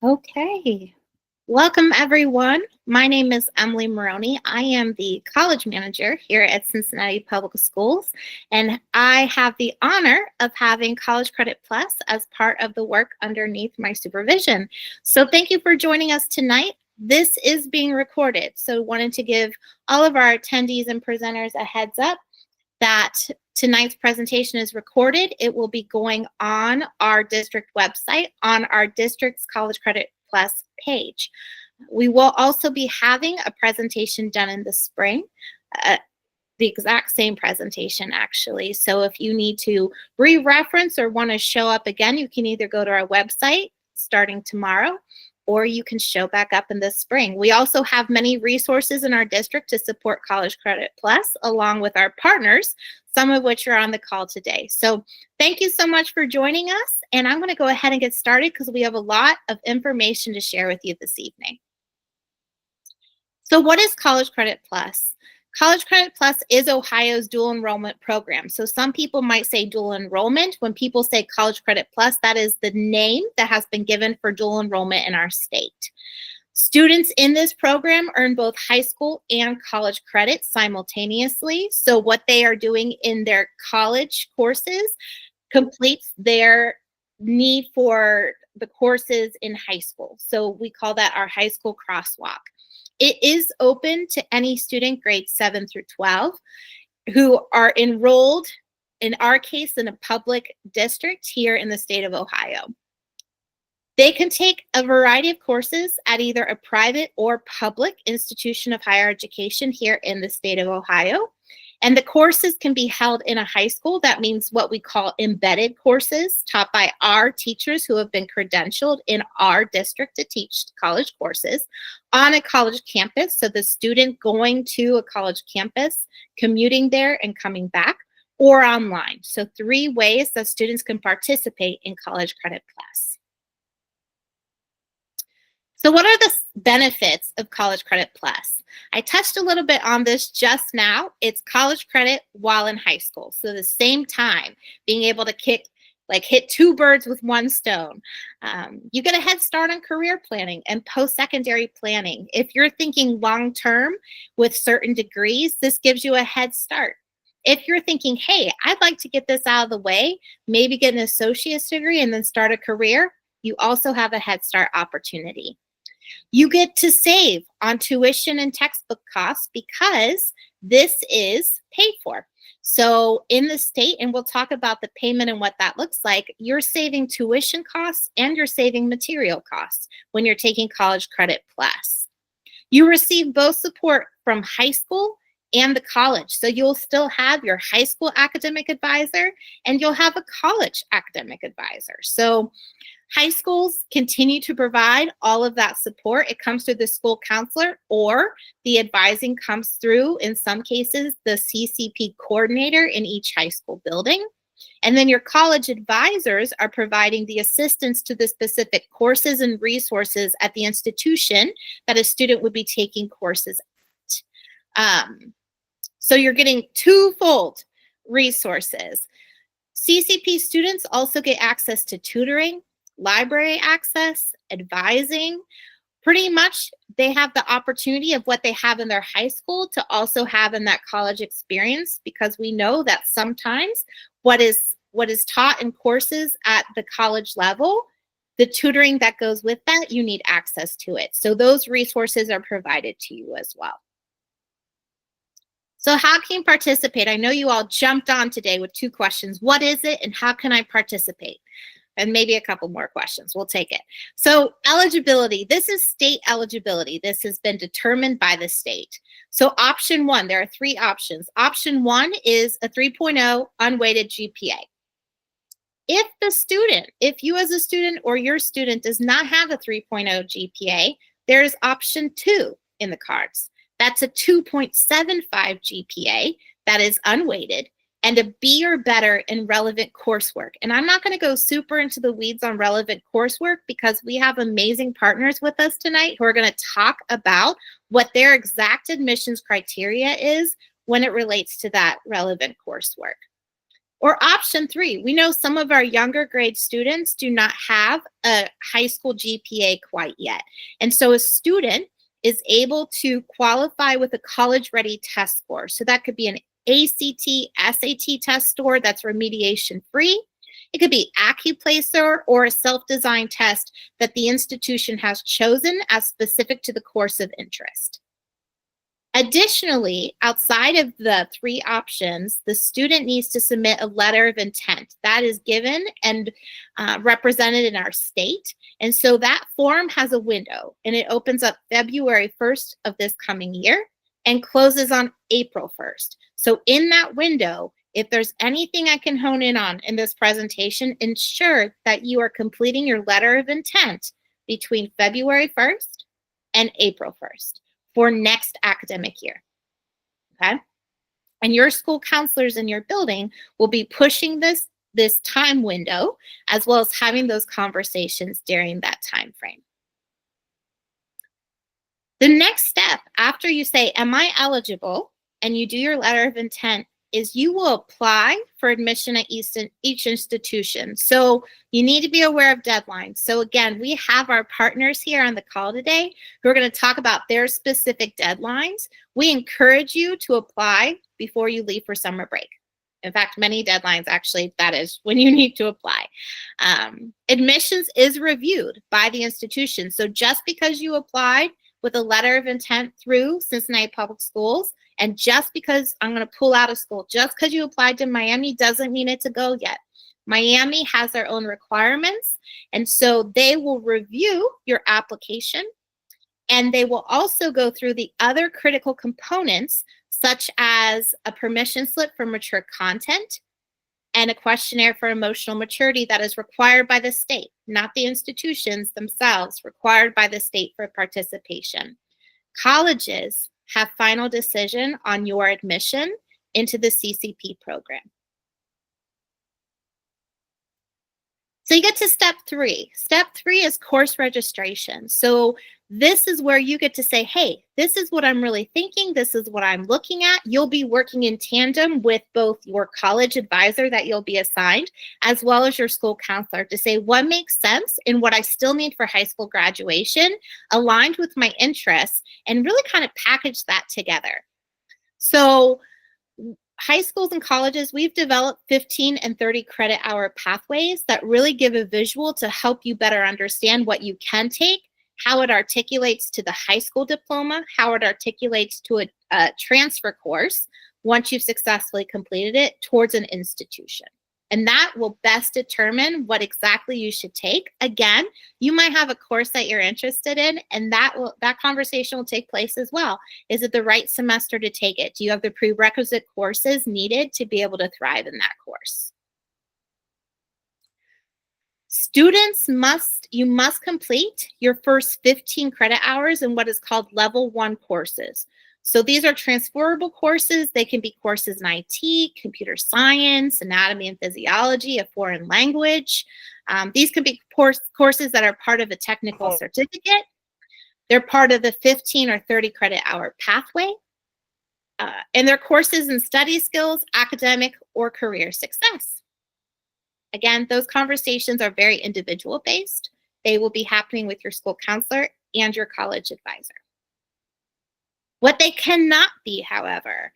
Okay. Welcome, everyone. My name is Emily Maroney. I am the college manager here at Cincinnati Public Schools, and I have the honor of having College Credit Plus as part of the work underneath my supervision. So, thank you for joining us tonight. This is being recorded, so wanted to give all of our attendees and presenters a heads up that tonight's presentation is recorded. It will be going on our district website on our district's College Credit Plus page. We will also be having a presentation done in the spring, the exact same presentation actually. So if you need to re-reference or want to show up again, you can either go to our website starting tomorrow, or you can show back up in the spring. We also have many resources in our district to support College Credit Plus, along with our partners, some of which are on the call today. So thank you so much for joining us. And I'm going to go ahead and get started because we have a lot of information to share with you this evening. So what is College Credit Plus? College Credit Plus is Ohio's dual enrollment program. So some people might say dual enrollment. When people say College Credit Plus, that is the name that has been given for dual enrollment in our state. Students in this program earn both high school and college credits simultaneously. So what they are doing in their college courses completes their need for the courses in high school. So we call that our high school crosswalk. It is open to any student grades 7 through 12 who are enrolled, in our case, in a public district here in the state of Ohio. They can take a variety of courses at either a private or public institution of higher education here in the state of Ohio. And the courses can be held in a high school. That means what we call embedded courses taught by our teachers who have been credentialed in our district to teach college courses on a college campus. So the student going to a college campus, commuting there and coming back, or online. So 3 ways that students can participate in College Credit Plus. So what are the benefits of College Credit Plus? I touched a little bit on this just now. It's college credit while in high school. So the same time, being able to hit 2 birds with 1 stone. You get a head start on career planning and post-secondary planning. If you're thinking long-term with certain degrees, this gives you a head start. If you're thinking, hey, I'd like to get this out of the way, maybe get an associate's degree and then start a career, you also have a head start opportunity. You get to save on tuition and textbook costs because this is paid for. So in the state, and we'll talk about the payment and what that looks like, you're saving tuition costs and you're saving material costs when you're taking College Credit Plus. You receive both support from high school and the college. So you'll still have your high school academic advisor and you'll have a college academic advisor. So high schools continue to provide all of that support. It comes through the school counselor, or the advising comes through, in some cases, the CCP coordinator in each high school building. And then your college advisors are providing the assistance to the specific courses and resources at the institution that a student would be taking courses at. So you're getting twofold resources. CCP students also get access to tutoring, library access, advising. Pretty much they have the opportunity of what they have in their high school to also have in that college experience, because we know that sometimes what is taught in courses at the college level, the tutoring that goes with that, you need access to it. So those resources are provided to you as well. So how can you participate? I know you all jumped on today with 2 questions. What is it and how can I participate? And maybe a couple more questions. We'll take it. So eligibility, this is state eligibility. This has been determined by the state. So option 1, there are 3 options. Option 1 is a 3.0 unweighted GPA. If you as a student or your student does not have a 3.0 GPA, there's option 2 in the cards. That's a 2.75 GPA that is unweighted, and a B or better in relevant coursework. And I'm not going to go super into the weeds on relevant coursework because we have amazing partners with us tonight who are going to talk about what their exact admissions criteria is when it relates to that relevant coursework. Or option 3, we know some of our younger grade students do not have a high school GPA quite yet. And so a student is able to qualify with a college-ready test score. So that could be an ACT, SAT test score that's remediation free. It could be AccuPlacer or a self-designed test that the institution has chosen as specific to the course of interest. Additionally, outside of the 3 options, the student needs to submit a letter of intent. That is given and represented in our state. And so that form has a window, and it opens up February 1st of this coming year and closes on April 1st. So in that window, if there's anything I can hone in on in this presentation, ensure that you are completing your letter of intent between February 1st and April 1st. For next academic year, okay? And your school counselors in your building will be pushing this time window as well as having those conversations during that time frame. The next step after you say, am I eligible, and you do your letter of intent, is you will apply for admission at each institution. So you need to be aware of deadlines. So again, we have our partners here on the call today who are going to talk about their specific deadlines. We encourage you to apply before you leave for summer break. In fact, many deadlines actually, that is when you need to apply. Admissions is reviewed by the institution. So just because you applied with a letter of intent through Cincinnati Public Schools, and just because I'm going to pull out of school, just because you applied to Miami doesn't mean it's a go yet. Miami has their own requirements, and so they will review your application, and they will also go through the other critical components, such as a permission slip for mature content and a questionnaire for emotional maturity that is required by the state, not the institutions themselves, required by the state for participation. Colleges have final decision on your admission into the CCP program. So you get to step 3. Step 3 is course registration. So this is where you get to say, hey, this is what I'm really thinking. This is what I'm looking at. You'll be working in tandem with both your college advisor that you'll be assigned, as well as your school counselor to say what makes sense and what I still need for high school graduation, aligned with my interests, and really kind of package that together. So high schools and colleges, we've developed 15 and 30 credit hour pathways that really give a visual to help you better understand what you can take, how it articulates to the high school diploma, how it articulates to a transfer course once you've successfully completed it towards an institution. And that will best determine what exactly you should take. Again, you might have a course that you're interested in, and that conversation will take place as well. Is it the right semester to take it? Do you have the prerequisite courses needed to be able to thrive in that course? Students must complete your first 15 credit hours in what is called level 1 courses. So these are transferable courses. They can be courses in IT, computer science, anatomy and physiology, a foreign language. These can be courses that are part of a technical certificate. They're part of the 15 or 30 credit hour pathway. And they're courses in study skills, academic, or career success. Again, those conversations are very individual based. They will be happening with your school counselor and your college advisor. What they cannot be, however,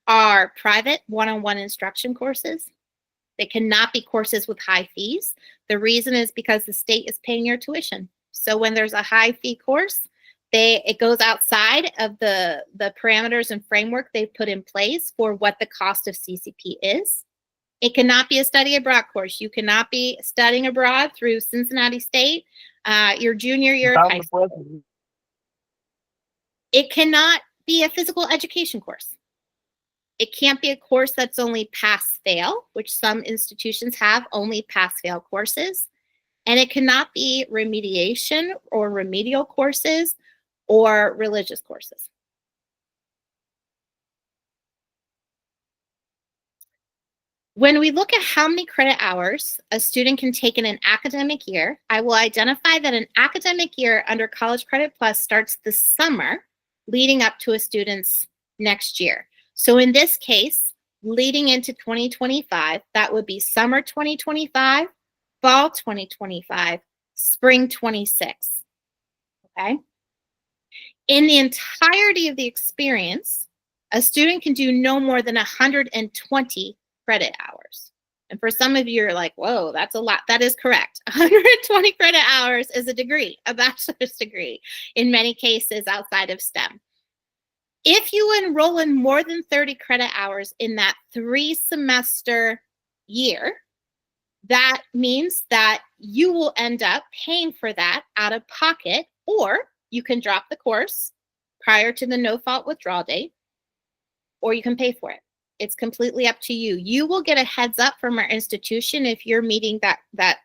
are private one-on-one instruction courses. They cannot be courses with high fees. The reason is because the state is paying your tuition. So when there's a high fee course, it goes outside of the parameters and framework they've put in place for what the cost of CCP is. It cannot be a study abroad course. You cannot be studying abroad through Cincinnati State your junior year of high school. It cannot be a physical education course. It can't be a course that's only pass-fail, which some institutions have only pass-fail courses. And it cannot be remediation or remedial courses or religious courses. When we look at how many credit hours a student can take in an academic year, I will identify that an academic year under College Credit Plus starts this summer, leading up to a student's next year. So in this case, leading into 2025. That would be summer 2025, fall 2025, spring 26. Okay. In the entirety of the experience, a student can do no more than 120 credit hours. And for some of you, you're like, whoa, that's a lot. That is correct. 120 credit hours is a degree, a bachelor's degree, in many cases outside of STEM. If you enroll in more than 30 credit hours in that 3-semester year, that means that you will end up paying for that out of pocket, or you can drop the course prior to the no-fault withdrawal date, or you can pay for it. It's completely up to you. You will get a heads up from our institution if you're meeting that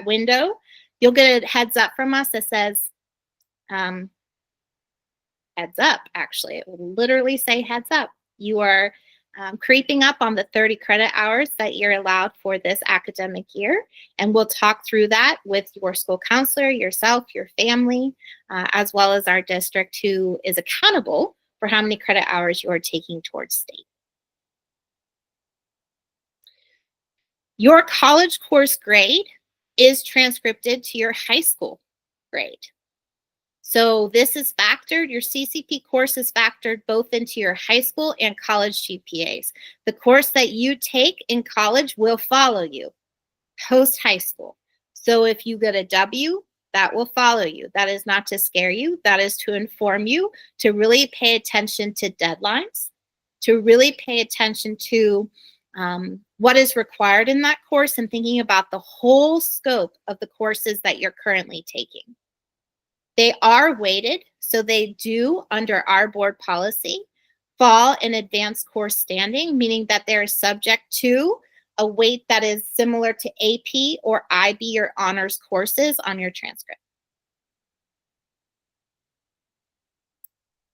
window. You'll get a heads up from us that says, heads up, actually. It will literally say heads up. You are creeping up on the 30 credit hours that you're allowed for this academic year. And we'll talk through that with your school counselor, yourself, your family, as well as our district, who is accountable for how many credit hours you are taking towards state. Your college course grade is transcribed to your high school grade. So this is factored, your CCP course is factored both into your high school and college GPAs. The course that you take in college will follow you post high school. So if you get a W, that will follow you. That is not to scare you. That is to inform you to really pay attention to deadlines, to really pay attention to what is required in that course, and thinking about the whole scope of the courses that you're currently taking. They are weighted, so they do, under our board policy, fall in advanced course standing, meaning that they're subject to a weight that is similar to AP or IB or honors courses on your transcript.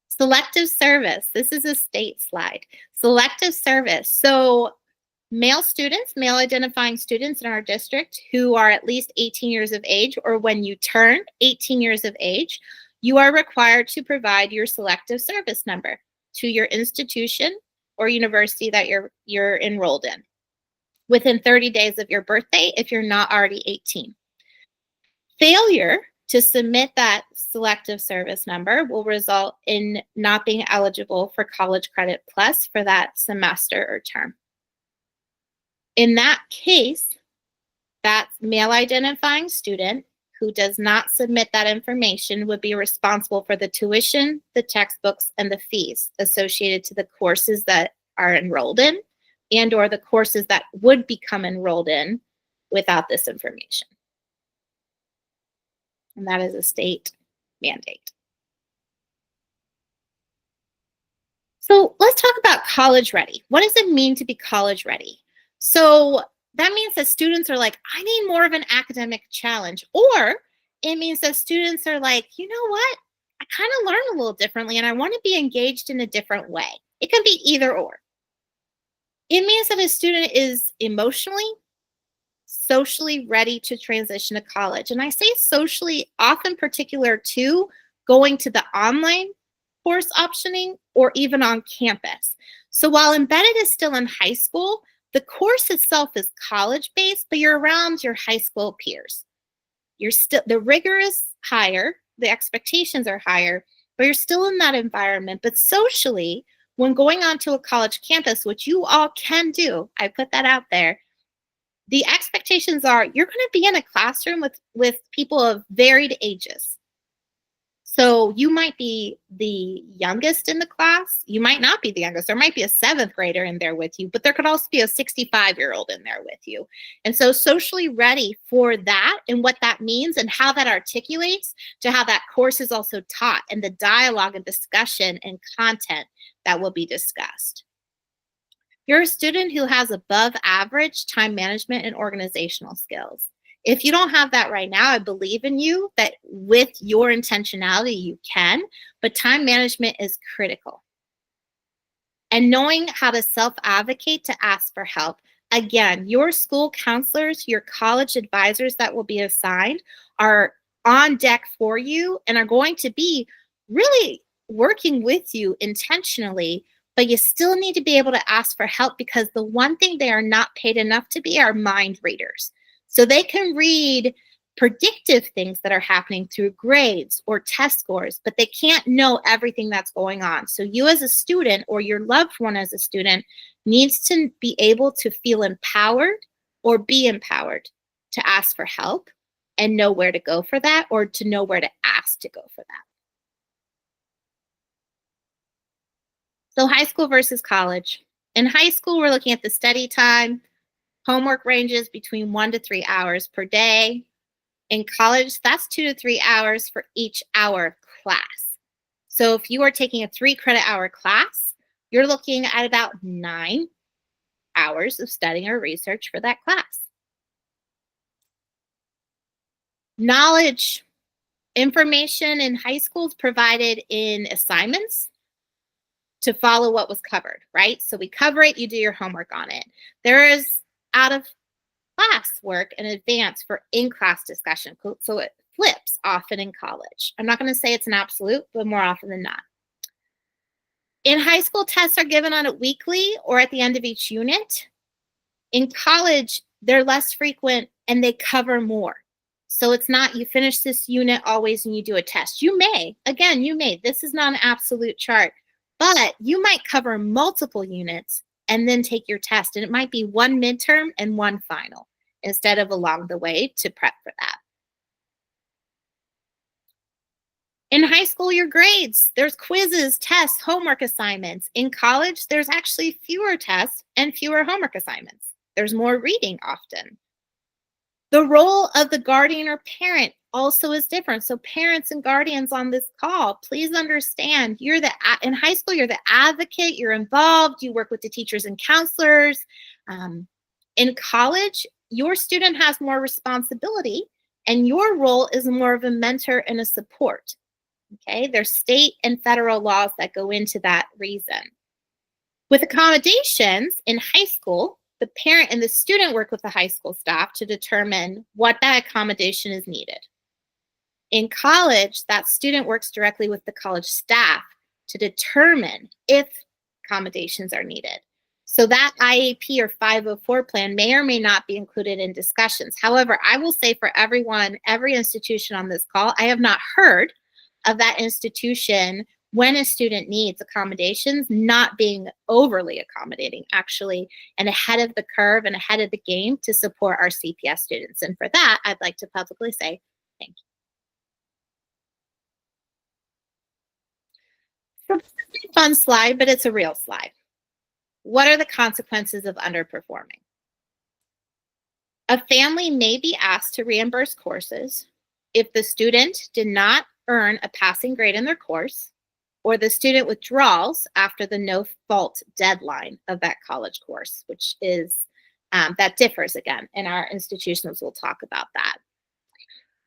Selective service. This is a state slide. Selective service. So male students, male identifying students in our district who are at least 18 years of age, or when you turn 18 years of age, you are required to provide your selective service number to your institution or university that you're enrolled in within 30 days of your birthday if you're not already 18. Failure to submit that selective service number will result in not being eligible for College Credit Plus for that semester or term. In that case, that male identifying student who does not submit that information would be responsible for the tuition, the textbooks, and the fees associated to the courses that are enrolled in and or the courses that would become enrolled in without this information. And that is a state mandate. So let's talk about college ready. What does it mean to be college ready? So that means that students are like, I need more of an academic challenge. Or it means that students are like, you know what? I kind of learn a little differently and I want to be engaged in a different way. It can be either or. It means that a student is emotionally, socially ready to transition to college. And I say socially, often particular to going to the online course optioning or even on campus. So while embedded is still in high school, the course itself is college-based, but you're around your high school peers. You're still, the rigor is higher, the expectations are higher, but you're still in that environment. But socially, when going onto a college campus, which you all can do, I put that out there, the expectations are you're going to be in a classroom with people of varied ages. So you might be the youngest in the class. You might not be the youngest. There might be a 7th grader in there with you, but there could also be a 65-year-old in there with you. And so socially ready for that and what that means and how that articulates to how that course is also taught and the dialogue and discussion and content that will be discussed. You're a student who has above average time management and organizational skills. If you don't have that right now, I believe in you that with your intentionality, you can, but time management is critical. And knowing how to self-advocate to ask for help. Again, your school counselors, your college advisors that will be assigned are on deck for you and are going to be really working with you intentionally but you still need to be able to ask for help, because the one thing they are not paid enough to be are mind readers. So they can read predictive things that are happening through grades or test scores, but they can't know everything that's going on. So you as a student, or your loved one as a student, needs to be able to feel empowered or be empowered to ask for help and know where to go for that, or to know where to ask to go for that. So high school versus college. In high school, we're looking at the study time. Homework ranges between 1 to 3 hours per day. In college, that's 2 to 3 hours for each hour of class. So if you are taking a 3-credit-hour class, you're looking at about 9 hours of studying or research for that class. Knowledge, information in high school is provided in assignments to follow what was covered, right? So we cover it, you do your homework on it. There is out of class work in advance for in-class discussion. So it flips often in college. I'm not going to say it's an absolute, but more often than not. In high school, tests are given on a weekly or at the end of each unit. In college, they're less frequent and they cover more. So it's not you finish this unit always and you do a test. You may, again, you may. This is not an absolute chart, but you might cover multiple units and then take your test. And it might be one midterm and one final instead of along the way to prep for that. In high school, your grades, there's quizzes, tests, homework assignments. In college, there's actually fewer tests and fewer homework assignments. There's more reading often. The role of the guardian or parent also is different. So parents and guardians on this call, please understand, in high school, you're the advocate, you're involved, you work with the teachers and counselors. In college, your student has more responsibility and your role is more of a mentor and a support. Okay, there's state and federal laws that go into that reason. With accommodations in high school, the parent and the student work with the high school staff to determine what that accommodation is needed. In college, that student works directly with the college staff to determine if accommodations are needed. So that IAP or 504 plan may or may not be included in discussions. However, I will say for everyone, every institution on this call, I have not heard of that institution when a student needs accommodations not being overly accommodating, actually, and ahead of the curve and ahead of the game to support our CPS students. And for that, I'd like to publicly say thank you. So this is a fun slide, but it's a real slide. What are the consequences of underperforming? A family may be asked to reimburse courses if the student did not earn a passing grade in their course, or the student withdrawals after the no-fault deadline of that college course, which is, that differs again in our institutions. We'll talk about that.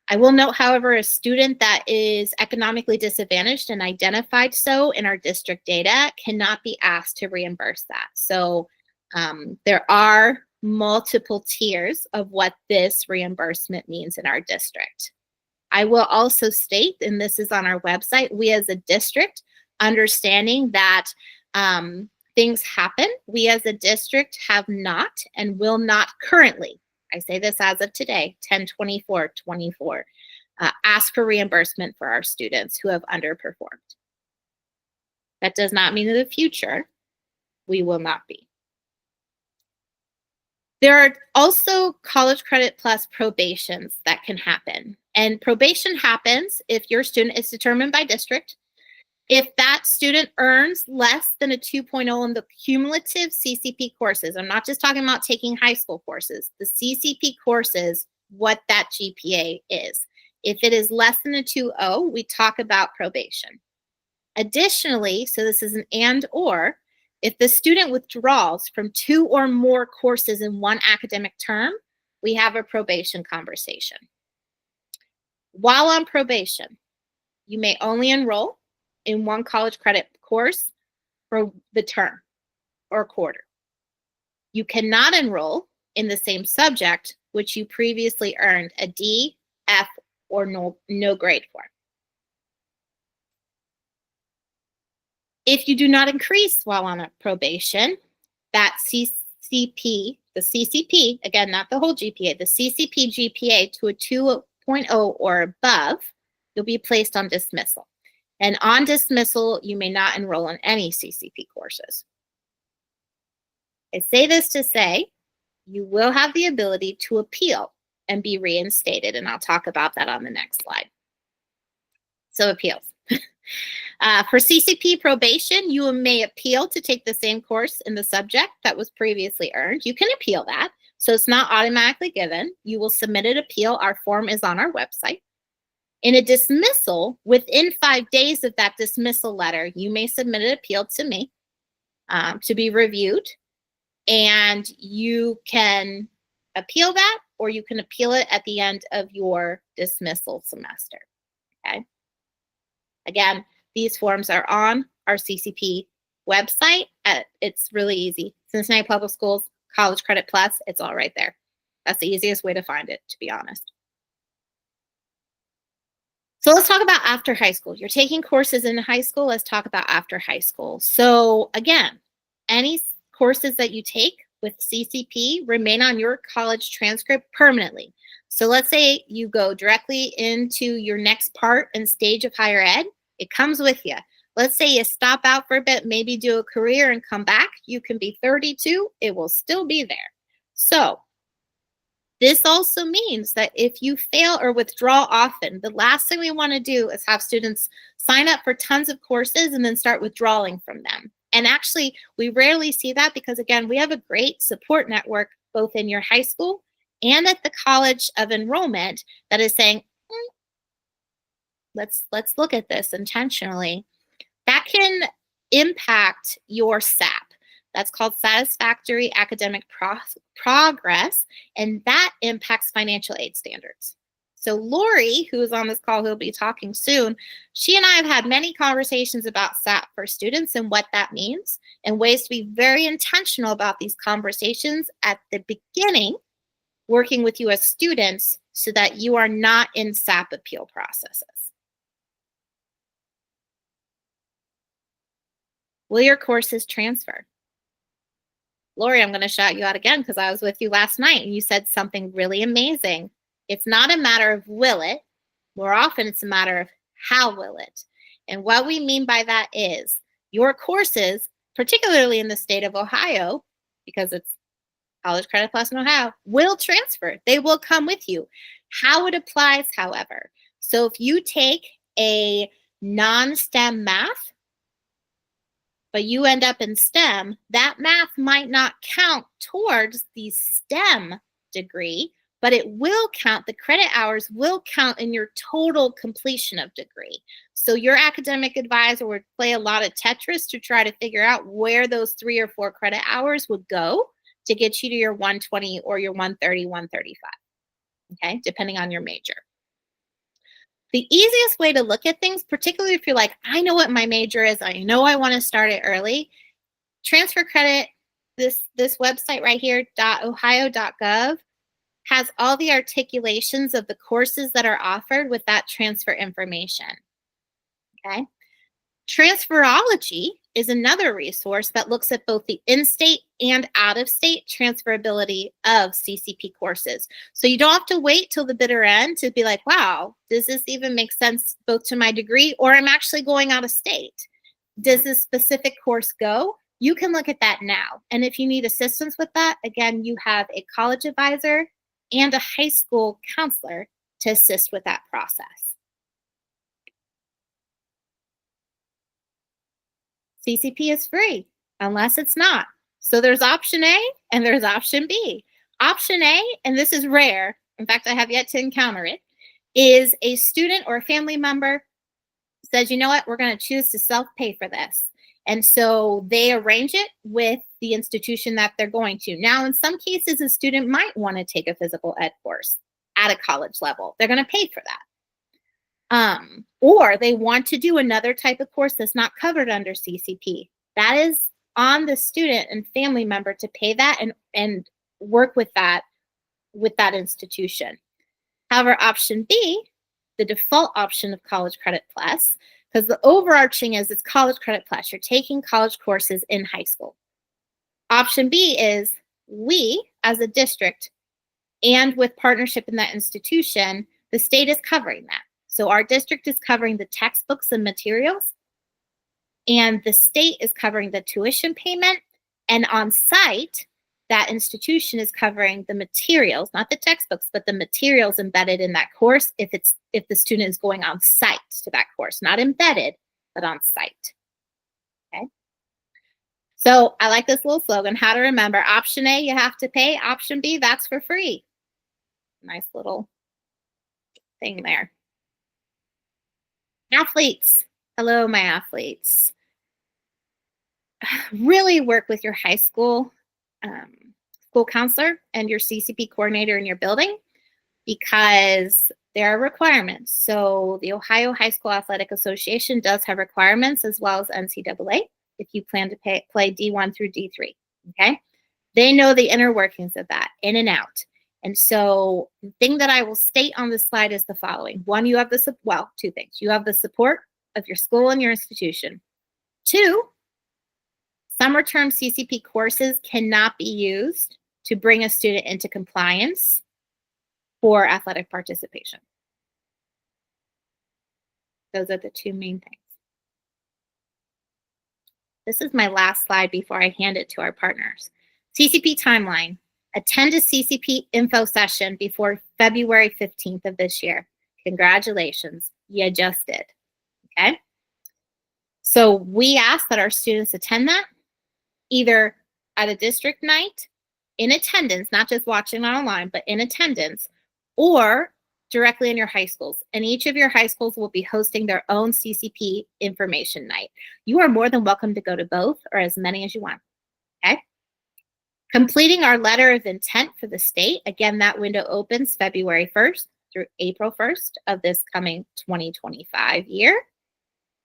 I will note, however, a student that is economically disadvantaged and identified so in our district data cannot be asked to reimburse that. So there are multiple tiers of what this reimbursement means in our district. I will also state, and this is on our website, we as a district, understanding that things happen, we as a district have not and will not currently, I say this as of today, 10/24/24, ask for reimbursement for our students who have underperformed. That does not mean in the future we will not be. There are also college credit plus probations that can happen. And probation happens if your student is determined by district. If that student earns less than a 2.0 in the cumulative CCP courses, I'm not just talking about taking high school courses, the CCP courses, what that GPA is. If it is less than a 2.0, we talk about probation. Additionally, so this is an and or, if the student withdraws from 2 or more courses in one academic term, we have a probation conversation. While on probation, you may only enroll in one college credit course for the term or quarter. You cannot enroll in the same subject which you previously earned a D, F, or no grade for. If you do not increase while on a probation, that CCP, the CCP, again, not the whole GPA, the CCP GPA to a 2.0 or above, you'll be placed on dismissal. And on dismissal, you may not enroll in any CCP courses. I say this to say you will have the ability to appeal and be reinstated, and I'll talk about that on the next slide. So appeals. For CCP probation, you may appeal to take the same course in the subject that was previously earned. You can appeal that, so it's not automatically given. You will submit an appeal. Our form is on our website. In a dismissal, within 5 days of that dismissal letter, you may submit an appeal to me to be reviewed, and you can appeal that, or you can appeal it at the end of your dismissal semester, okay? Again, these forms are on our CCP website. It's really easy. Cincinnati Public Schools, College Credit Plus, it's all right there. That's the easiest way to find it, to be honest. So let's talk about after high school. You're taking courses in high school. Let's talk about after high school. So again, any courses that you take with CCP remain on your college transcript permanently. So let's say you go directly into your next part and stage of higher ed. It comes with you. Let's say you stop out for a bit, maybe do a career and come back. You can be 32. It will still be there. So this also means that if you fail or withdraw often, the last thing we want to do is have students sign up for tons of courses and then start withdrawing from them. And actually, we rarely see that because, again, we have a great support network both in your high school and at the college of enrollment that is saying, let's look at this intentionally. That can impact your SAP. That's called satisfactory academic progress, and that impacts financial aid standards. So Lori, who is on this call, who'll be talking soon, she and I have had many conversations about SAP for students and what that means, and ways to be very intentional about these conversations at the beginning, working with you as students so that you are not in SAP appeal processes. Will your courses transfer? Lori, I'm going to shout you out again because I was with you last night and you said something really amazing. It's not a matter of will it. More often, it's a matter of how will it. And what we mean by that is your courses, particularly in the state of Ohio, because it's College Credit Plus in Ohio, will transfer. They will come with you. How it applies, however. So if you take a non-STEM math, but you end up in STEM, that math might not count towards the STEM degree, but it will count, the credit hours will count in your total completion of degree. So your academic advisor would play a lot of Tetris to try to figure out where those 3 or 4 credit hours would go to get you to your 120 or your 130, 135, okay, depending on your major. The easiest way to look at things, particularly if you're like, I know what my major is, I know I want to start it early, transfer credit, this website right here, .ohio.gov, has all the articulations of the courses that are offered with that transfer information, okay? Transferology is another resource that looks at both the in-state and out-of-state transferability of CCP courses. So you don't have to wait till the bitter end to be like, wow, does this even make sense both to my degree or I'm actually going out of state? Does this specific course go? You can look at that now. And if you need assistance with that, again, you have a college advisor and a high school counselor to assist with that process. CCP is free unless it's not. So there's option A and there's option B. Option A, and this is rare, in fact, I have yet to encounter it, is a student or a family member says, you know what, we're going to choose to self-pay for this. And so they arrange it with the institution that they're going to. Now, in some cases, a student might want to take a physical ed course at a college level. They're going to pay for that. Or they want to do another type of course that's not covered under CCP. That is on the student and family member to pay that and work with that institution. However, option B, the default option of College Credit Plus, because the overarching is it's College Credit Plus. You're taking college courses in high school. Option B is we, as a district, and with partnership in that institution, the state is covering that. So our district is covering the textbooks and materials, and the state is covering the tuition payment. And on site, that institution is covering the materials, not the textbooks, but the materials embedded in that course if the student is going on site to that course, not embedded, but on site. Okay. So I like this little slogan, how to remember. Option A, you have to pay. Option B, that's for free. Nice little thing there. Athletes. Hello, my athletes. Really work with your high school school counselor and your CCP coordinator in your building, because there are requirements. So the Ohio High School Athletic Association does have requirements, as well as NCAA, if you plan to play D1 through D3, okay? They know the inner workings of that, in and out. And so the thing that I will state on this slide is the following. One, you have two things. You have the support of your school and your institution. Two, summer term CCP courses cannot be used to bring a student into compliance for athletic participation. Those are the two main things. This is my last slide before I hand it to our partners. CCP timeline. Attend a CCP info session before February 15th of this year. Congratulations, you just did, okay? So we ask that our students attend that, either at a district night, in attendance, not just watching online, but in attendance, or directly in your high schools. And each of your high schools will be hosting their own CCP information night. You are more than welcome to go to both, or as many as you want, okay? Completing our letter of intent for the state. Again, that window opens February 1st through April 1st of this coming 2025 year.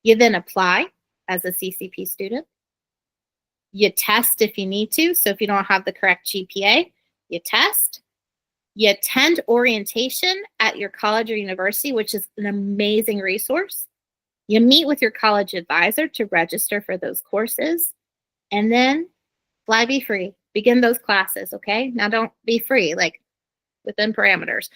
You then apply as a CCP student. You test if you need to. So if you don't have the correct GPA, you test. You attend orientation at your college or university, which is an amazing resource. You meet with your college advisor to register for those courses. And then fly be free. Begin those classes, okay? Now don't be free, like within parameters.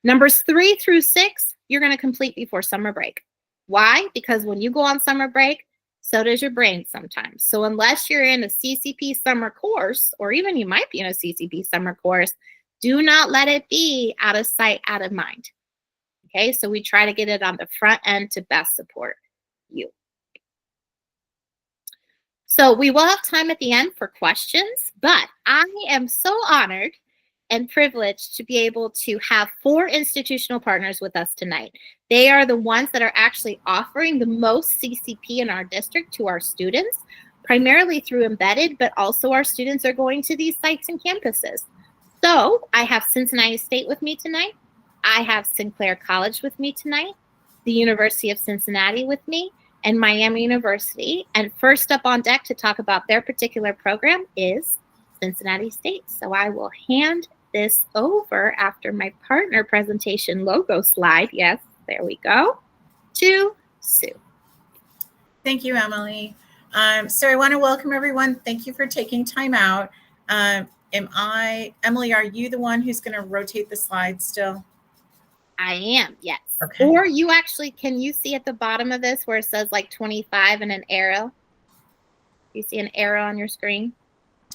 Numbers 3 through 6, you're going to complete before summer break. Why? Because when you go on summer break, so does your brain sometimes. So unless you're in a CCP summer course, or even you might be in a CCP summer course, do not let it be out of sight, out of mind. Okay, so we try to get it on the front end to best support you. So we will have time at the end for questions, but I am so honored and privileged to be able to have 4 institutional partners with us tonight. They are the ones that are actually offering the most CCP in our district to our students, primarily through embedded, but also our students are going to these sites and campuses. So I have Cincinnati State with me tonight. I have Sinclair College with me tonight, the University of Cincinnati with me, and Miami University. And first up on deck to talk about their particular program is Cincinnati State. So I will hand this over after my partner presentation logo slide. Yes, there we go. To Sue. Thank you, Emily. So I want to welcome everyone. Thank you for taking time out. Emily, are you the one who's going to rotate the slides still? I am, yes. Okay. Or you actually, can you see at the bottom of this where it says like 25 and an arrow? You see an arrow on your screen?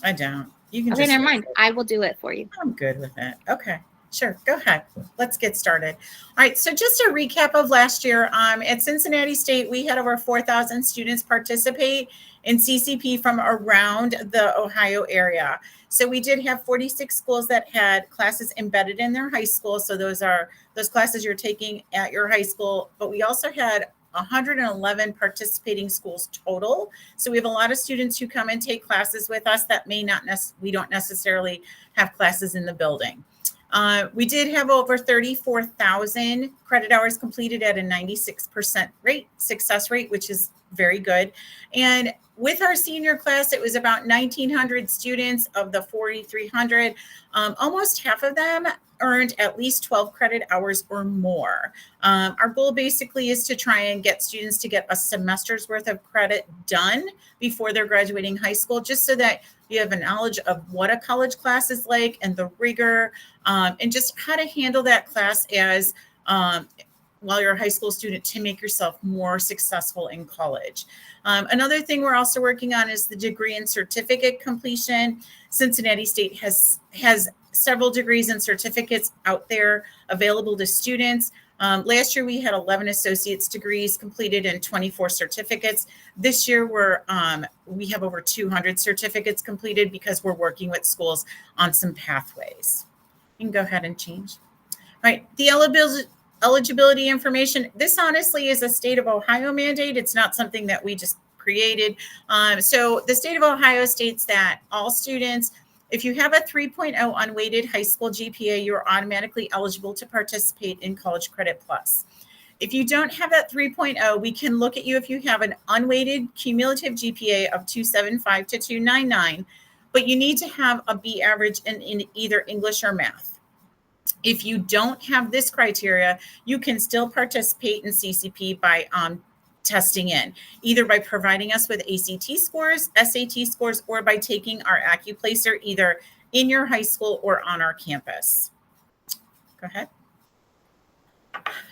I don't. You can okay, just. Never mind. I will do it for you. I'm good with it. Okay. Sure. Go ahead. Let's get started. All right. So just a recap of last year, at Cincinnati State, we had over 4,000 students participate in CCP from around the Ohio area. So we did have 46 schools that had classes embedded in their high school. So those are those classes you're taking at your high school. But we also had 111 participating schools total. So we have a lot of students who come and take classes with us that we don't necessarily have classes in the building. We did have over 34,000 credit hours completed at a 96% success rate, which is very good. And with our senior class, it was about 1,900 students of the 4,300. Almost half of them earned at least 12 credit hours or more. Our goal basically is to try and get students to get a semester's worth of credit done before they're graduating high school, just so that you have a knowledge of what a college class is like and the rigor, and just how to handle that class as while you're a high school student to make yourself more successful in college. Another thing we're also working on is the degree and certificate completion. Cincinnati State has several degrees and certificates out there available to students. Last year we had 11 associate's degrees completed and 24 certificates. This year we have over 200 certificates completed because we're working with schools on some pathways. You can go ahead and change. All right, the eligibility information. This honestly is a state of Ohio mandate. It's not something that we just created. So the state of Ohio states that all students, if you have a 3.0 unweighted high school GPA, you're automatically eligible to participate in College Credit Plus. If you don't have that 3.0, we can look at you if you have an unweighted cumulative GPA of 275 to 299, but you need to have a B average in either English or math. If you don't have this criteria, you can still participate in CCP by testing in, either by providing us with ACT scores, SAT scores, or by taking our AccuPlacer either in your high school or on our campus. Go ahead.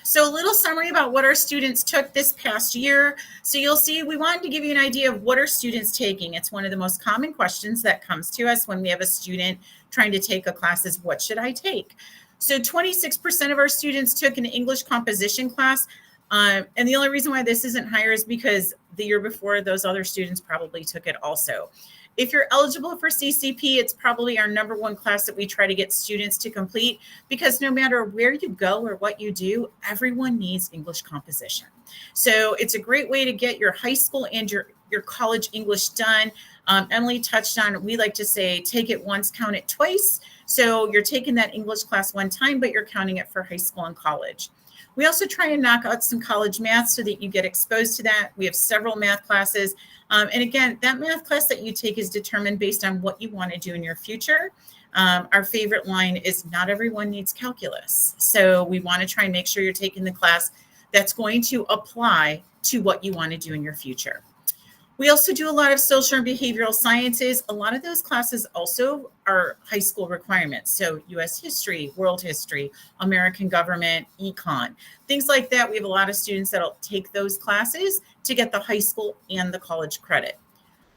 So a little summary about what our students took this past year. So you'll see we wanted to give you an idea of what are students taking. It's one of the most common questions that comes to us when we have a student trying to take a class is, what should I take? So 26% of our students took an English composition class. And the only reason why this isn't higher is because the year before, those other students probably took it also. If you're eligible for CCP, it's probably our number one class that we try to get students to complete, because no matter where you go or what you do, everyone needs English composition. So it's a great way to get your high school and your college English done. Emily touched on, we like to say, take it once, count it twice. So you're taking that English class one time, but you're counting it for high school and college. We also try and knock out some college math so that you get exposed to that. We have several math classes. And again, that math class that you take is determined based on what you want to do in your future. Our favorite line is, not everyone needs calculus. So we want to try and make sure you're taking the class that's going to apply to what you want to do in your future. We also do a lot of social and behavioral sciences. A lot of those classes also are high school requirements. So US history, world history, American government, econ, things like that. We have a lot of students that'll take those classes to get the high school and the college credit.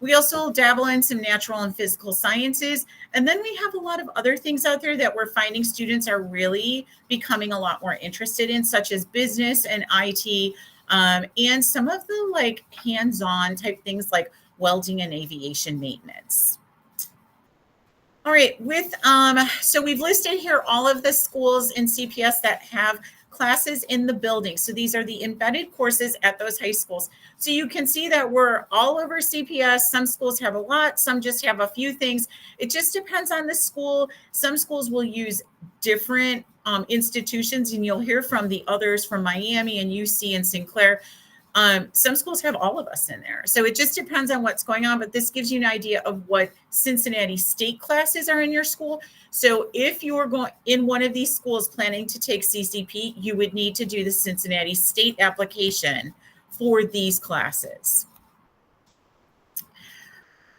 We also dabble in some natural and physical sciences. And then we have a lot of other things out there that we're finding students are really becoming a lot more interested in, such as business and IT. And some of the like hands-on type things like welding and aviation maintenance. All right, so we've listed here all of the schools in CPS that have classes in the building. So these are the embedded courses at those high schools. So you can see that we're all over CPS. Some schools have a lot, some just have a few things. It just depends on the school. Some schools will use different institutions, and you'll hear from the others from Miami and UC and Sinclair. Some schools have all of us in there. So it just depends on what's going on, but this gives you an idea of what Cincinnati State classes are in your school. So if you're going in one of these schools planning to take CCP, you would need to do the Cincinnati State application for these classes.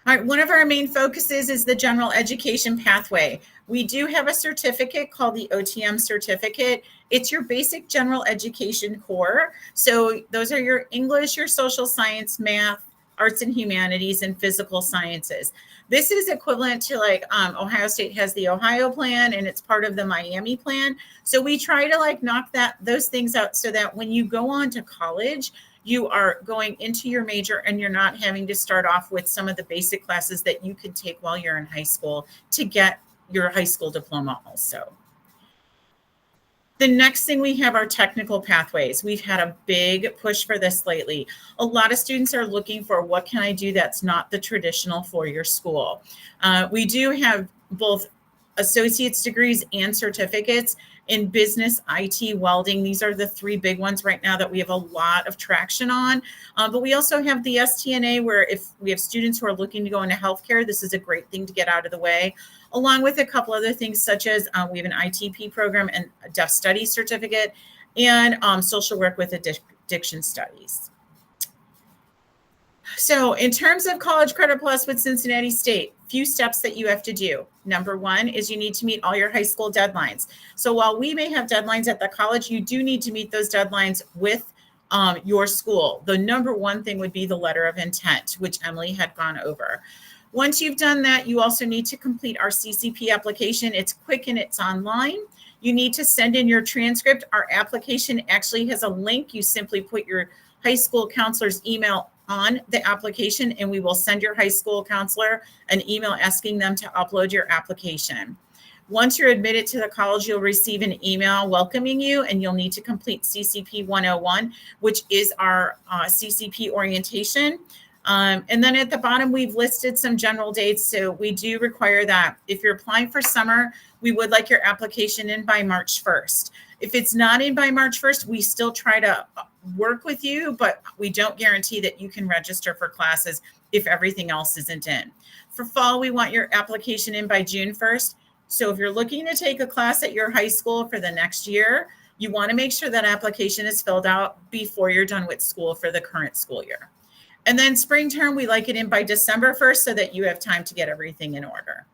All right, one of our main focuses is the general education pathway. We do have a certificate called the OTM certificate. It's your basic general education core. So those are your English, your social science, math, arts and humanities, and physical sciences. This is equivalent to like Ohio State has the Ohio plan, and it's part of the Miami plan. So we try to like knock those things out so that when you go on to college, you are going into your major and you're not having to start off with some of the basic classes that you could take while you're in high school to get your high school diploma also. The next thing we have are technical pathways. We've had a big push for this lately. A lot of students are looking for, what can I do that's not the traditional four-year school? We do have both associate's degrees and certificates. in business, IT, welding. These are the three big ones right now that we have a lot of traction on. But we also have the STNA, where if we have students who are looking to go into healthcare, this is a great thing to get out of the way, along with a couple other things such as we have an ITP program and a deaf studies certificate, and social work with addiction studies. So in terms of College Credit Plus with Cincinnati State, few steps that you have to do. Number one is you need to meet all your high school deadlines. So while we may have deadlines at the college, you do need to meet those deadlines with your school. The number one thing would be the letter of intent, which Emily had gone over. Once you've done that, you also need to complete our CCP application. It's quick and it's online. You need to send in your transcript. Our application actually has a link. You simply put your high school counselor's email on the application, and we will send your high school counselor an email asking them to upload your application. Once you're admitted to the college, you'll receive an email welcoming you, and you'll need to complete CCP 101, which is our CCP orientation. And then at the bottom, we've listed some general dates. So we do require that if you're applying for summer, we would like your application in by March 1st. If it's not in by March 1st, we still try to work with you, but we don't guarantee that you can register for classes if everything else isn't in. For fall, we want your application in by June 1st. So if you're looking to take a class at your high school for the next year, you want to make sure that application is filled out before you're done with school for the current school year. And then spring term, we like it in by December 1st so that you have time to get everything in order.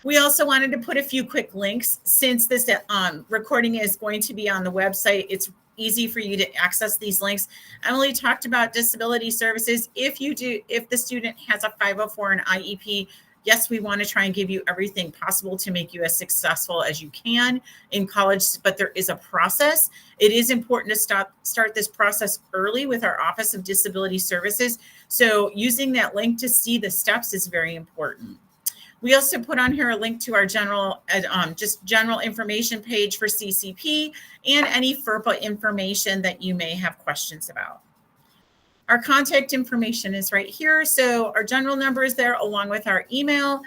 We also wanted to put a few quick links. Since this recording is going to be on the website, it's easy for you to access these links. Emily talked about disability services. If the student has a 504 and IEP, yes, we want to try and give you everything possible to make you as successful as you can in college, but there is a process. It is important to start this process early with our Office of Disability Services. So using that link to see the steps is very important. We also put on here a link to our general information page for CCP and any FERPA information that you may have questions about. Our contact information is right here. So our general number is there along with our email.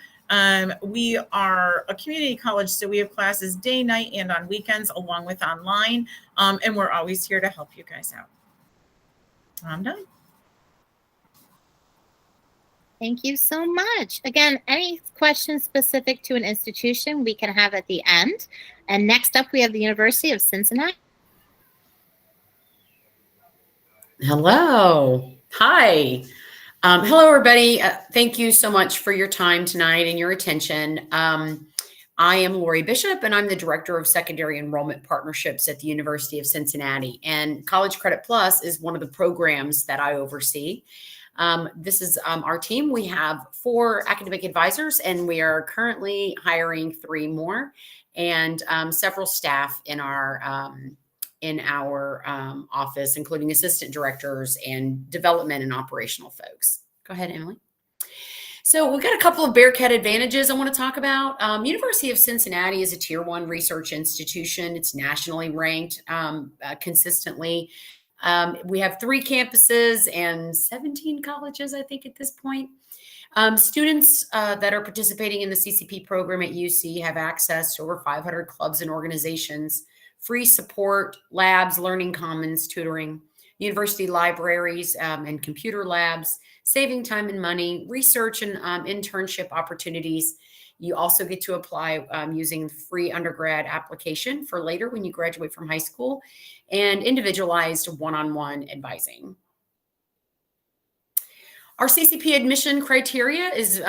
We are a community college, so we have classes day, night, and on weekends along with online. And we're always here to help you guys out. I'm done. Thank you so much. Again, any questions specific to an institution we can have at the end. And next up, we have the University of Cincinnati. Hello. Hi. Hello, everybody. Thank you so much for your time tonight and your attention. I am Lori Bishop, and I'm the Director of Secondary Enrollment Partnerships at the University of Cincinnati. And College Credit Plus is one of the programs that I oversee. This is our team. We have 4 academic advisors, and we are currently hiring 3 more, and several staff in our office, including assistant directors and development and operational folks. Go ahead, Emily. So we've got a couple of Bearcat advantages I want to talk about. University of Cincinnati is a Tier 1 research institution. It's nationally ranked consistently. We have 3 campuses and 17 colleges, I think, at this point. Students that are participating in the CCP program at UC have access to over 500 clubs and organizations, free support, labs, learning commons, tutoring, university libraries and computer labs, saving time and money, research and internship opportunities. You also get to apply using the free undergrad application for later when you graduate from high school, and individualized one-on-one advising. Our CCP admission criteria is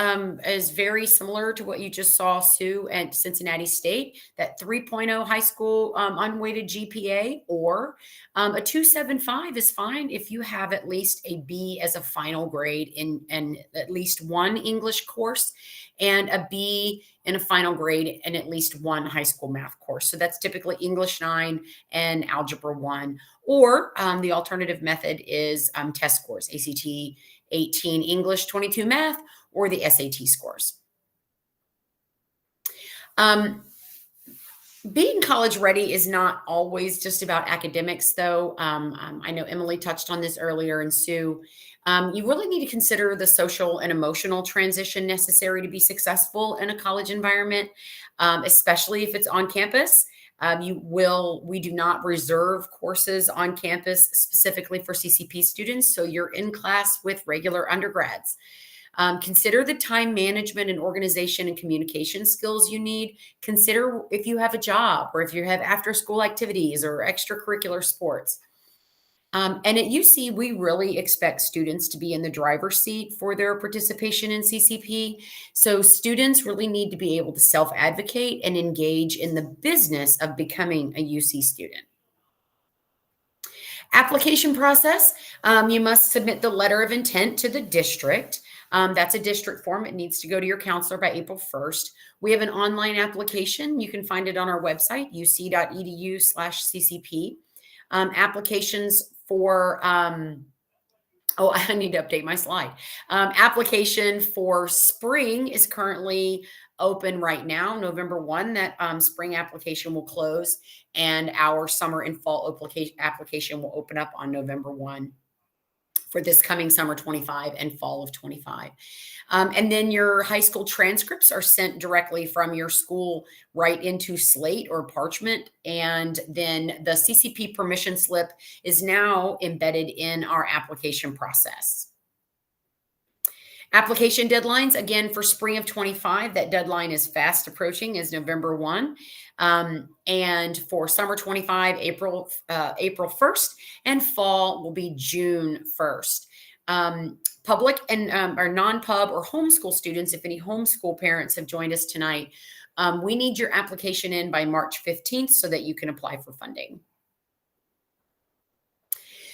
very similar to what you just saw, Sue, at Cincinnati State, that 3.0 high school unweighted GPA, or a 2.75 is fine if you have at least a B as a final grade in at least 1 English course, and a B in a final grade in at least 1 high school math course. So that's typically English 9 and Algebra 1. Or the alternative method is test scores, ACT 18 English, 22 math, or the SAT scores. Being college ready is not always just about academics, though. I know Emily touched on this earlier, and Sue. You really need to consider the social and emotional transition necessary to be successful in a college environment, especially if it's on campus. We do not reserve courses on campus specifically for CCP students, so you're in class with regular undergrads. Consider the time management and organization and communication skills you need. Consider if you have a job or if you have after school activities or extracurricular sports. And at UC, we really expect students to be in the driver's seat for their participation in CCP. So students really need to be able to self-advocate and engage in the business of becoming a UC student. Application process, you must submit the letter of intent to the district. That's a district form. It needs to go to your counselor by April 1st. We have an online application. You can find it on our website, uc.edu/ccp. Applications for, oh, I need to update my slide. Application for spring is currently open right now, November 1. That spring application will close, and our summer and fall application will open up on November 1 for this coming summer 25 and fall of 25. And then your high school transcripts are sent directly from your school right into Slate or Parchment. And then the CCP permission slip is now embedded in our application process. Application deadlines, again, for spring of 25, that deadline is fast approaching, is November 1. And for summer 25, April 1st, and fall will be June 1st. Public and or non-pub or homeschool students, if any homeschool parents have joined us tonight, we need your application in by March 15th so that you can apply for funding.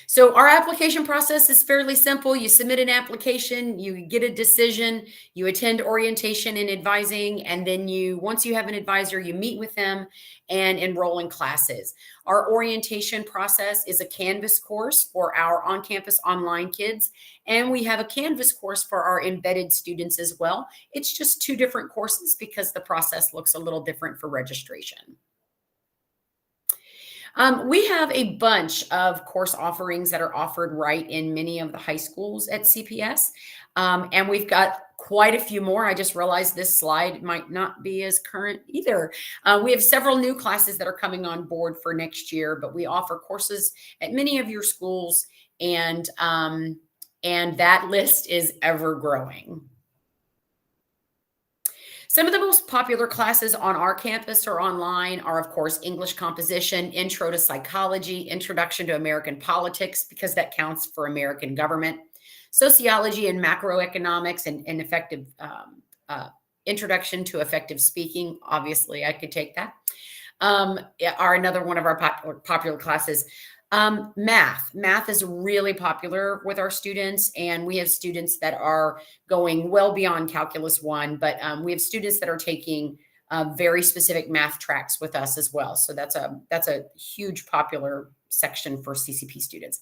So our application process is fairly simple. You submit an application, you get a decision, you attend orientation and advising, and then once you have an advisor, you meet with them and enroll in classes. Our orientation process is a Canvas course for our on-campus online kids, and we have a Canvas course for our embedded students as well. It's just two different courses because the process looks a little different for registration. We have a bunch of course offerings that are offered right in many of the high schools at CPS. And we've got quite a few more. I just realized this slide might not be as current either. We have several new classes that are coming on board for next year, but we offer courses at many of your schools, and that list is ever growing. Some of the most popular classes on our campus or online are, of course, English composition, Intro to Psychology, Introduction to American Politics, because that counts for American government, Sociology and Macroeconomics, and effective Introduction to Effective Speaking. Obviously, I could take that. Are another one of our popular classes. Math is really popular with our students, and we have students that are going well beyond Calculus 1, but we have students that are taking very specific math tracks with us as well. So that's a huge popular section for CCP students.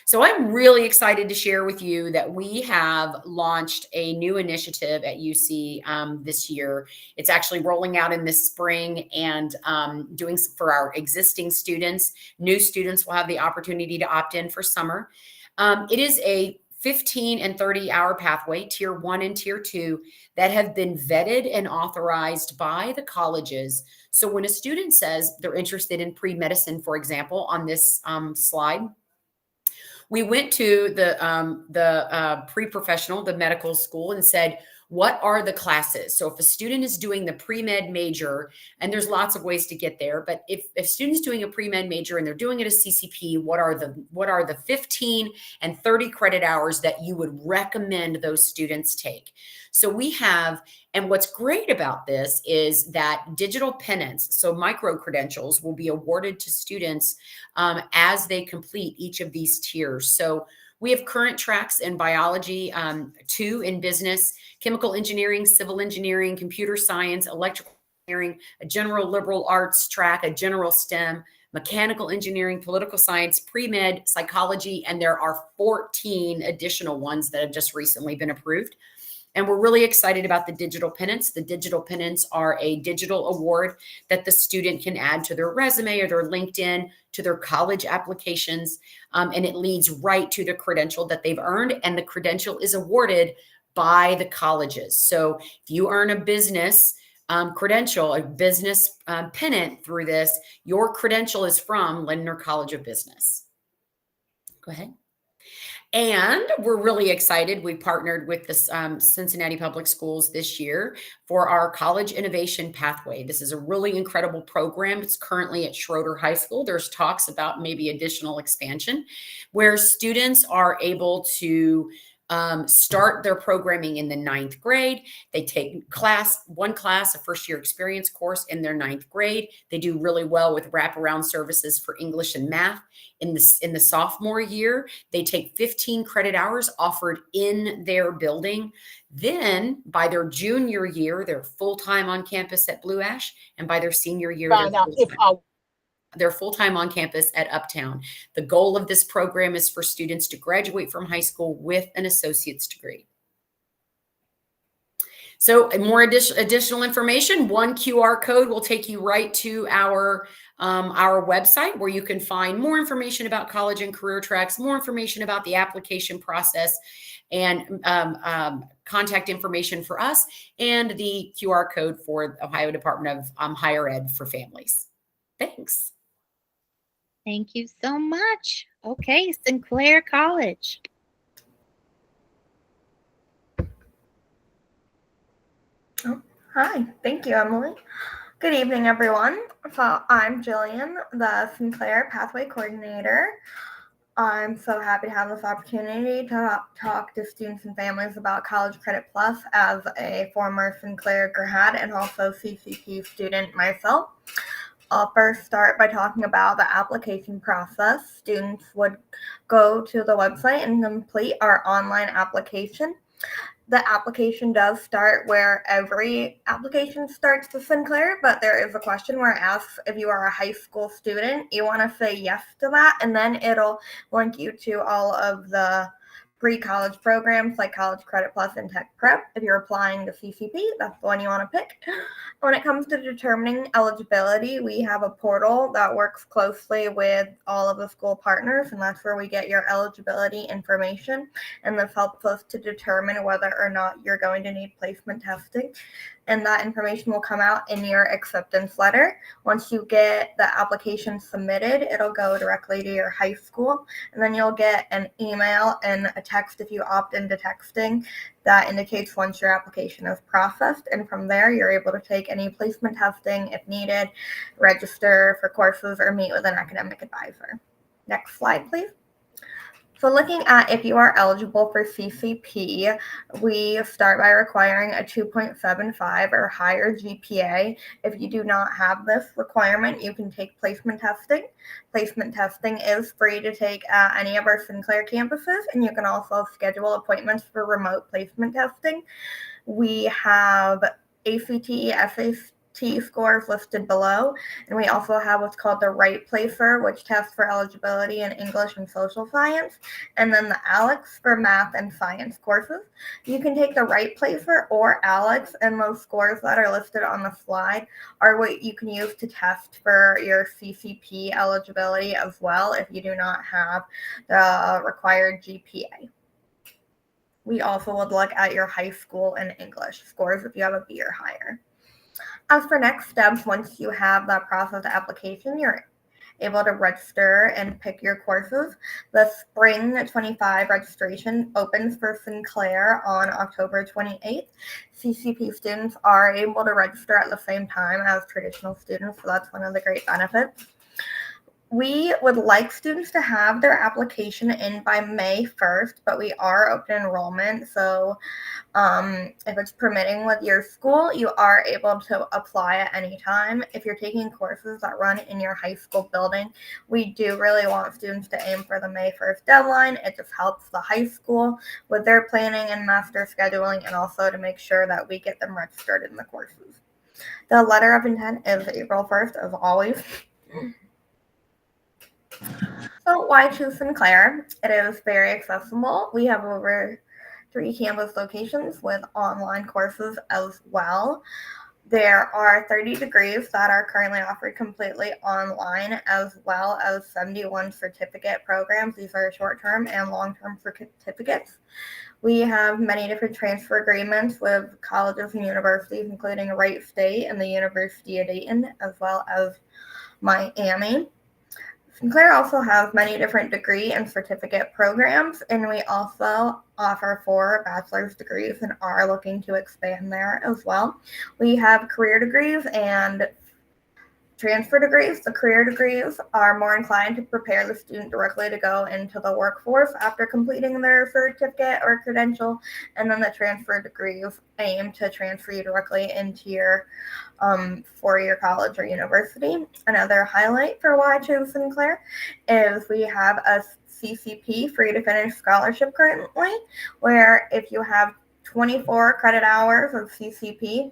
So I'm really excited to share with you that we have launched a new initiative at UC this year. It's actually rolling out in this spring, and doing for our existing students. New students will have the opportunity to opt in for summer. It is a 15 and 30-hour pathway, Tier 1 and Tier 2, that have been vetted and authorized by the colleges. So when a student says they're interested in pre-medicine, for example, on this slide, we went to the pre-professional, the medical school, and said, what are the classes? So if a student is doing the pre-med major, and there's lots of ways to get there, but if students doing a pre-med major and they're doing it as CCP, what are the 15 and 30 credit hours that you would recommend those students take? So we have, and what's great about this is that digital penance, so micro credentials, will be awarded to students as they complete each of these tiers. So we have current tracks in biology, 2 in business, chemical engineering, civil engineering, computer science, electrical engineering, a general liberal arts track, a general STEM, mechanical engineering, political science, pre-med, psychology, and there are 14 additional ones that have just recently been approved. And we're really excited about the digital pennants. The digital pennants are a digital award that the student can add to their resume or their LinkedIn, to their college applications. And it leads right to the credential that they've earned. And the credential is awarded by the colleges. So if you earn a business credential, a business pennant through this, your credential is from Lindner College of Business. Go ahead. And we're really excited. We partnered with the Cincinnati Public Schools this year for our College Innovation Pathway. This is a really incredible program. It's currently at Schroeder High School. There's talks about maybe additional expansion where students are able to start their programming in the 9th grade. They take one class, a first year experience course in their 9th grade. They do really well with wraparound services for English and math. In the sophomore year, they take 15 credit hours offered in their building. Then by their junior year, they're full-time on campus at Blue Ash. And by their senior year, they're full-time on campus at Uptown. The goal of this program is for students to graduate from high school with an associate's degree. So more additional information, one QR code will take you right to our website where you can find more information about college and career tracks, more information about the application process, and contact information for us, and the QR code for the Ohio Department of Higher Ed for families. Thanks. Thank you so much. Okay, Sinclair College. Hi, thank you, Emily. Good evening, everyone. So I'm Jillian, the Sinclair Pathway Coordinator. I'm so happy to have this opportunity to talk to students and families about College Credit Plus as a former Sinclair grad and also CCP student myself. I'll first start by talking about the application process. Students would go to the website and complete our online application. The application does start where every application starts to Sinclair, but there is a question where it asks if you are a high school student. You want to say yes to that, and then it'll link you to all of the pre-college programs like College Credit Plus and Tech Prep. If you're applying to CCP, that's the one you want to pick. When it comes to determining eligibility, we have a portal that works closely with all of the school partners, and that's where we get your eligibility information. And this helps us to determine whether or not you're going to need placement testing. And that information will come out in your acceptance letter. Once you get the application submitted, it'll go directly to your high school, and then you'll get an email and a text if you opt into texting that indicates once your application is processed. And from there, you're able to take any placement testing if needed, register for courses, or meet with an academic advisor. Next slide, please. So looking at if you are eligible for CCP, we start by requiring a 2.75 or higher GPA. If you do not have this requirement, you can take placement testing. Placement testing is free to take at any of our Sinclair campuses, and you can also schedule appointments for remote placement testing. We have ACT, SAT scores listed below, and we also have what's called the Right Placer, which tests for eligibility in English and social science, and then the ALEX for math and science courses. You can take the Right Placer or ALEX, and those scores that are listed on the slide are what you can use to test for your CCP eligibility as well if you do not have the required GPA. We also would look at your high school and English scores if you have a B or higher. As for next steps, once you have that process application, you're able to register and pick your courses. The spring 25 registration opens for Sinclair on October 28th. CCP students are able to register at the same time as traditional students, so that's one of the great benefits. We would like students to have their application in by May 1st, but we are open enrollment. So if it's permitting with your school, you are able to apply at any time. If you're taking courses that run in your high school building, we do really want students to aim for the May 1st deadline. It just helps the high school with their planning and master scheduling, and also to make sure that we get them registered in the courses. The letter of intent is April 1st, as always. So why choose Sinclair? It is very accessible. We have over 3 campus locations with online courses as well. There are 30 degrees that are currently offered completely online, as well as 71 certificate programs. These are short-term and long-term certificates. We have many different transfer agreements with colleges and universities, including Wright State and the University of Dayton, as well as Miami. Sinclair also has many different degree and certificate programs, and we also offer 4 bachelor's degrees and are looking to expand there as well. We have career degrees and transfer degrees. The career degrees are more inclined to prepare the student directly to go into the workforce after completing their certificate or credential, and then the transfer degrees aim to transfer you directly into your 4-year college or university. Another highlight for why I chose Sinclair is we have a CCP, free to finish scholarship currently, where if you have 24 credit hours of CCP,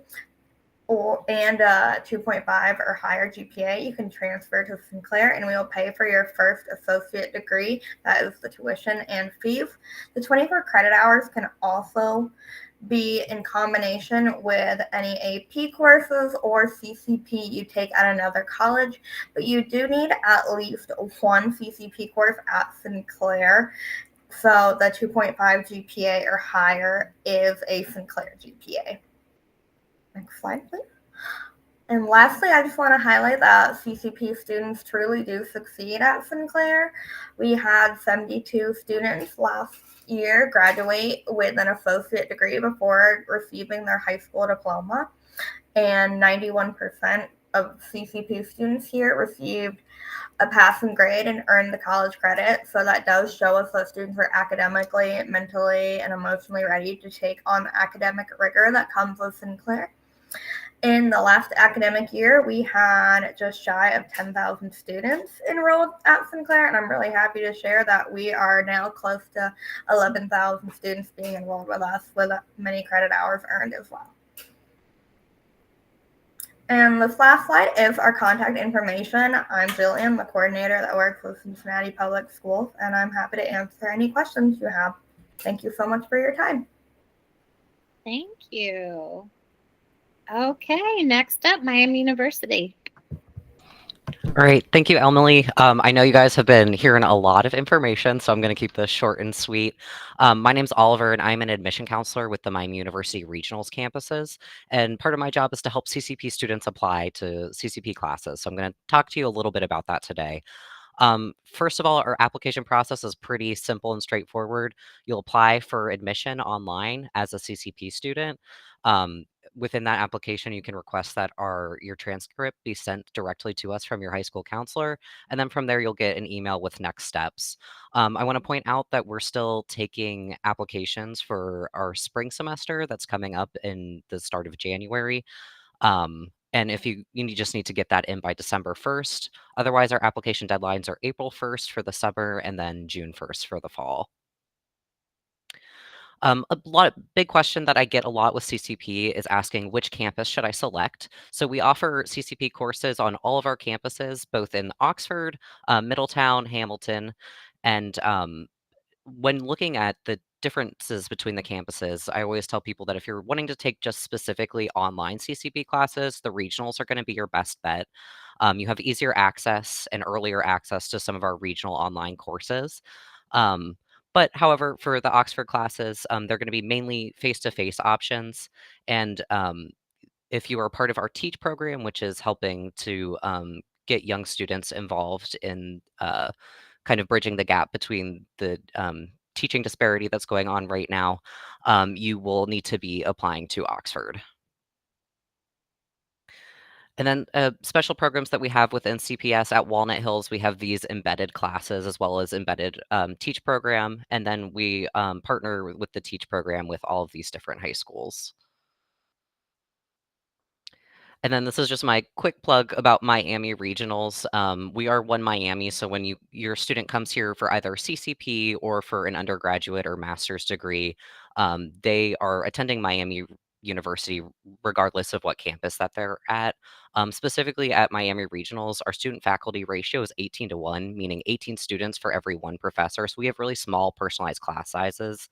and 2.5 or higher GPA, you can transfer to Sinclair, and we will pay for your first associate degree. That is the tuition and fees. The 24 credit hours can also be in combination with any AP courses or CCP you take at another college, but you do need at least one CCP course at Sinclair. So the 2.5 GPA or higher is a Sinclair GPA. Next slide, please. And lastly, I just want to highlight that CCP students truly do succeed at Sinclair. We had 72 students last year graduate with an associate degree before receiving their high school diploma, and 91% of CCP students here received a passing grade and earned the college credit. So that does show us that students are academically, mentally, and emotionally ready to take on the academic rigor that comes with Sinclair. In the last academic year, we had just shy of 10,000 students enrolled at Sinclair, and I'm really happy to share that we are now close to 11,000 students being enrolled with us, with many credit hours earned as well. And this last slide is our contact information. I'm Jillian, the coordinator that works with Cincinnati Public Schools, and I'm happy to answer any questions you have. Thank you so much for your time. Thank you. Okay, next up, Miami University. All right. Thank you, Emily. I know you guys have been hearing a lot of information, so I'm going to keep this short and sweet. My name's Oliver, and I'm an admission counselor with the Miami University Regionals campuses. And part of my job is to help CCP students apply to CCP classes. So I'm going to talk to you a little bit about that today. First of all, our application process is pretty simple and straightforward. You'll apply for admission online as a CCP student. Within that application, you can request that your transcript be sent directly to us from your high school counselor. And then from there, you'll get an email with next steps. I want to point out that we're still taking applications for our spring semester that's coming up in the start of January. And if you just need to get that in by December 1st. Otherwise, our application deadlines are April 1st for the summer and then June 1st for the fall. Big question that I get a lot with CCP is asking which campus should I select? So we offer CCP courses on all of our campuses, both in Oxford, Middletown, Hamilton, and when looking at the differences between the campuses, I always tell people that if you're wanting to take just specifically online CCP classes, the regionals are going to be your best bet. You have easier access and earlier access to some of our regional online courses. But however, for the Oxford classes, they're going to be mainly face-to-face options. And if you are part of our TEACH program, which is helping to get young students involved in kind of bridging the gap between the teaching disparity that's going on right now, you will need to be applying to Oxford. And then special programs that we have within CPS at Walnut Hills, we have these embedded classes as well as embedded TEACH program. And then we partner with the TEACH program with all of these different high schools. And then this is just my quick plug about Miami Regionals. We are One Miami, so when your student comes here for either CCP or for an undergraduate or master's degree, they are attending Miami University regardless of what campus that they're at. Specifically at Miami Regionals, our student faculty ratio is 18-1, meaning 18 students for every one professor. So we have really small personalized class sizes.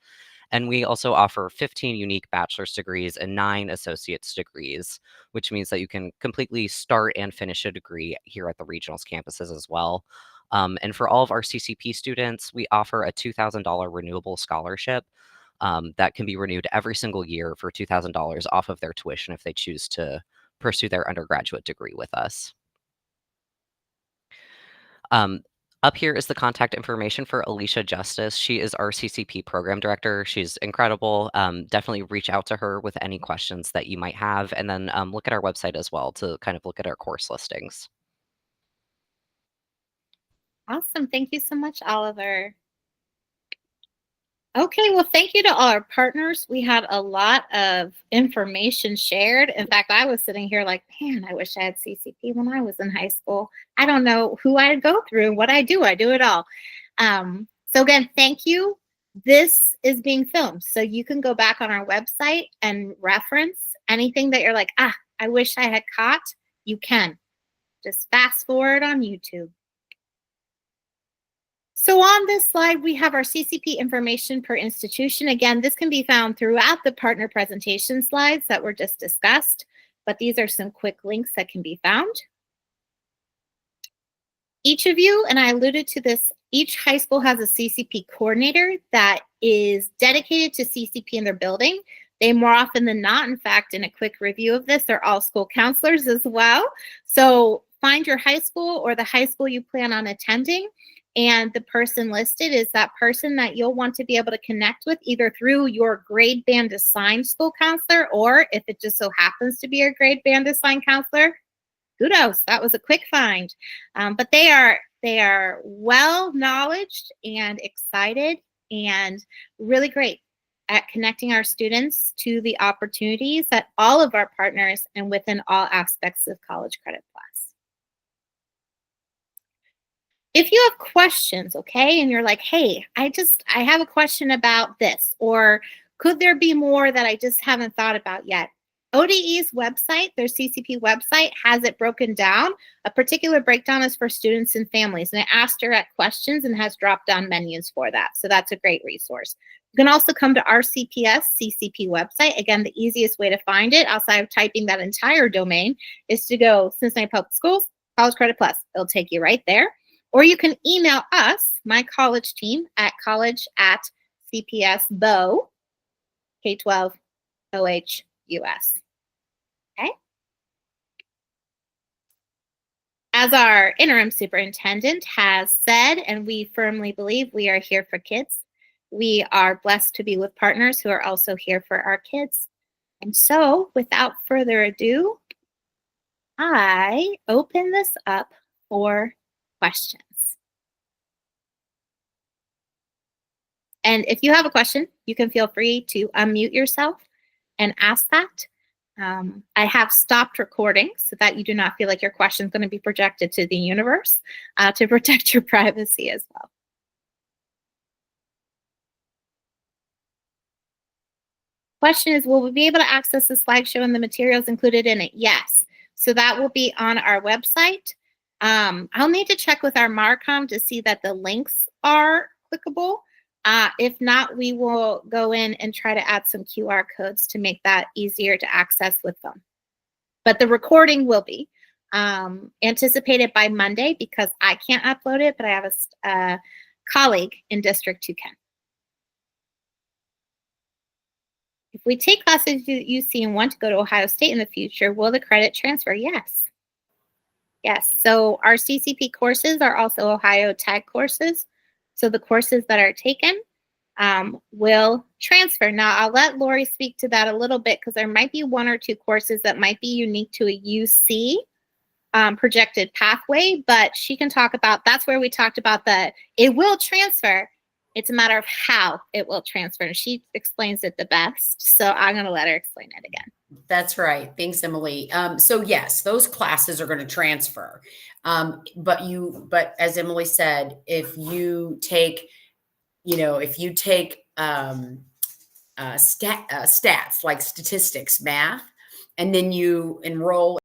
And we also offer 15 unique bachelor's degrees and 9 associate's degrees, which means that you can completely start and finish a degree here at the regionals campuses as well. And for all of our CCP students, we offer a $2,000 renewable scholarship that can be renewed every single year for $2,000 off of their tuition if they choose to pursue their undergraduate degree with us. Up here is the contact information for Alicia Justice. She is our CCP program director. She's incredible. Definitely reach out to her with any questions that you might have, and then look at our website as well to kind of look at our course listings. Awesome. Thank you so much, Oliver. Okay, well, thank you to all our partners. We had a lot of information shared. In fact, I was sitting here like, man, I wish I had CCP when I was in high school. I don't know who I'd go through, what I do it all. So again, thank you. This is being filmed, so you can go back on our website and reference anything that you're like, I wish I had caught. You can. Just fast forward on YouTube. So on this slide, we have our CCP information per institution. Again, this can be found throughout the partner presentation slides that were just discussed, but these are some quick links that can be found. Each of you, and I alluded to this, each high school has a CCP coordinator that is dedicated to CCP in their building. They more often than not, in fact, in a quick review of this, they're all school counselors as well. So find your high school or the high school you plan on attending, and the person listed is that person that you'll want to be able to connect with either through your grade band assigned school counselor, or if it just so happens to be your grade band assigned counselor, kudos, that was a quick find. But they are well knowledged and excited and really great at connecting our students to the opportunities at all of our partners and within all aspects of College Credit Plus. If you have questions, okay, and you're like, hey, I have a question about this, or could there be more that I just haven't thought about yet? ODE's website, their CCP website, has it broken down. A particular breakdown is for students and families, and it asks direct questions and has drop-down menus for that. So that's a great resource. You can also come to our CPS CCP website. Again, the easiest way to find it, outside of typing that entire domain, is to go Cincinnati Public Schools, College Credit Plus. It'll take you right there. Or you can email us, my college team, at college@cpsbo, K-12, OH-US. Okay? As our interim superintendent has said, and we firmly believe, we are here for kids. We are blessed to be with partners who are also here for our kids. And so, without further ado, I open this up for questions. And if you have a question, you can feel free to unmute yourself and ask that. I have stopped recording so that you do not feel like your question is going to be projected to the universe to protect your privacy as well. Question is, will we be able to access the slideshow and the materials included in it? Yes. So that will be on our website. I'll need to check with our Marcom to see that the links are clickable. If not, we will go in and try to add some QR codes to make that easier to access with phone. But the recording will be anticipated by Monday because I can't upload it, but I have a colleague in District 2 can. If we take classes at UC and want to go to Ohio State in the future, will the credit transfer? Yes. Yes. So our CCP courses are also Ohio Tag courses. So the courses that are taken will transfer. Now, I'll let Lori speak to that a little bit because there might be one or two courses that might be unique to a UC projected pathway, but she can talk about, that's where we talked about it will transfer. It's a matter of how it will transfer. And she explains it the best. So I'm going to let her explain it again. That's right. Thanks, Emily. So yes, those classes are going to transfer. But as Emily said, if you take stats like statistics, math, and then you enroll